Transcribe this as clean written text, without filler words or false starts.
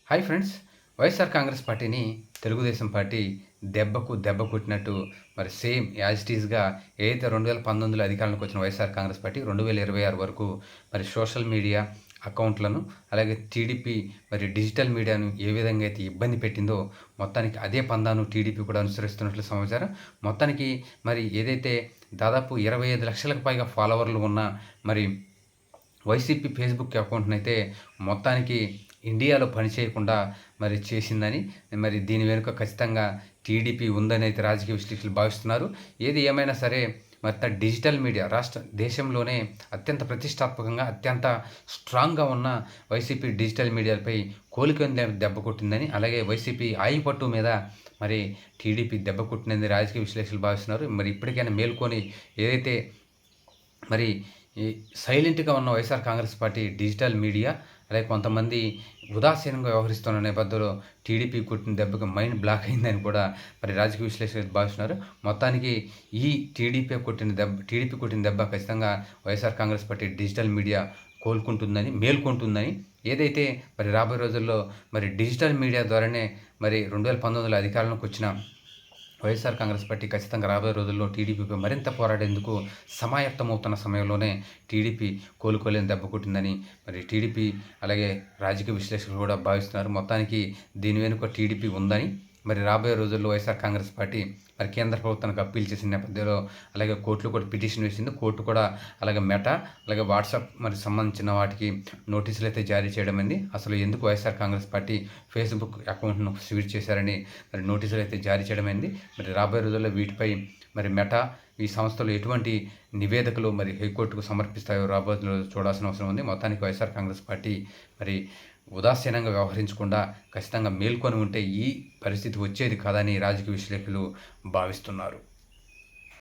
Hi friends. YSR Congress పార్టీని Telugu Desam party దెబ్బకు దెబ్బ కొట్టినట్టు మరి సేమ్ యాజ్ ఇట్ ఈస్‌గా ఏదైతే 2019లో అధికారంలోకి వచ్చిన వైఎస్ఆర్ కాంగ్రెస్ పార్టీ 2026 వరకు మరి సోషల్ మీడియా అకౌంట్లను, అలాగే టీడీపీ మరి డిజిటల్ మీడియాను ఏ విధంగా అయితే ఇబ్బంది పెట్టిందో మొత్తానికి అదే పందాను టీడీపీ కూడా అనుసరిస్తున్నట్లు సమాచారం. మొత్తానికి మరి ఏదైతే దాదాపు 25 లక్షలకు పైగా ఫాలోవర్లు ఉన్న మరి వైసీపీ ఫేస్‌బుక్ అకౌంట్‌నైతే మొత్తానికి ఇండియాలో పనిచేయకుండా మరి చేసిందని, మరి దీని వెనుక ఖచ్చితంగా టీడీపీ ఉందని అయితే రాజకీయ విశ్లేషకులు భావిస్తున్నారు. ఏది ఏమైనా సరే మొత్తం డిజిటల్ మీడియా దేశంలోనే అత్యంత ప్రతిష్టాత్మకంగా, అత్యంత స్ట్రాంగ్‌గా ఉన్న వైసీపీ డిజిటల్ మీడియాలపై కోలుకొని దెబ్బ కొట్టిందని, అలాగే వైసీపీ ఆయిపట్టు మీద మరి టీడీపీ దెబ్బ కొట్టిందని రాజకీయ విశ్లేషకులు భావిస్తున్నారు. మరి ఇప్పటికైనా మేల్కొని ఏదైతే మరి ఈ సైలెంట్‌గా ఉన్న YSR Congress party digital media, అలాగే కొంతమంది ఉదాసీనంగా వ్యవహరిస్తున్న నేపథ్యంలో టీడీపీ కొట్టిన దెబ్బకి మైండ్ బ్లాక్ అయిందని కూడా మరి రాజకీయ విశ్లేషకులు భావిస్తున్నారు. మొత్తానికి ఈ టీడీపీ కొట్టిన దెబ్బ ఖచ్చితంగా YSR Congress party digital media మేల్కొంటుందని, ఏదైతే మరి రాబోయే రోజుల్లో మరి డిజిటల్ మీడియా ద్వారానే మరి 2019లో అధికారంలోకి వచ్చిన వైఎస్ఆర్ కాంగ్రెస్ పార్టీ ఖచ్చితంగా రాబోయే రోజుల్లో టీడీపీపై మరింత పోరాడేందుకు సమాయత్తమవుతున్న సమయంలోనే టీడీపీ కోలుకోలేని దెబ్బ కొట్టిందని మరి టీడీపీ, అలాగే రాజకీయ విశ్లేషకులు కూడా భావిస్తున్నారు. మొత్తానికి దీని వెనుక టీడీపీ ఉందని, మరి రాబోయే రోజుల్లో వైఎస్ఆర్ కాంగ్రెస్ పార్టీ మరి కేంద్ర ప్రభుత్వానికి అప్పీల్ చేసిన నేపథ్యంలో, అలాగే కోర్టులో కూడా పిటిషన్ వేసింది. కోర్టు కూడా అలాగే మెటా, అలాగే వాట్సాప్ మరి సంబంధించిన వాటికి నోటీసులు అయితే జారీ చేయడమైంది. అసలు ఎందుకు వైఎస్ఆర్ కాంగ్రెస్ పార్టీ ఫేస్బుక్ అకౌంట్ను సీజ్ చేశారని మరి నోటీసులు అయితే జారీ చేయడమైంది. మరి రాబోయే రోజుల్లో వీటిపై మరి మెటా ఈ సంస్థలు ఎటువంటి నివేదికలు మరి హైకోర్టుకు సమర్పిస్తాయో రాబోయే రోజుల్లో చూడాల్సిన అవసరం ఉంది. మొత్తానికి వైఎస్ఆర్ కాంగ్రెస్ పార్టీ మరి ఉదాసీనంగా వ్యవహరించకుండా ఖచ్చితంగా మేల్కొని ఉంటే ఈ పరిస్థితి వచ్చేది కాదని రాజకీయ విశ్లేషకులు భావిస్తున్నారు.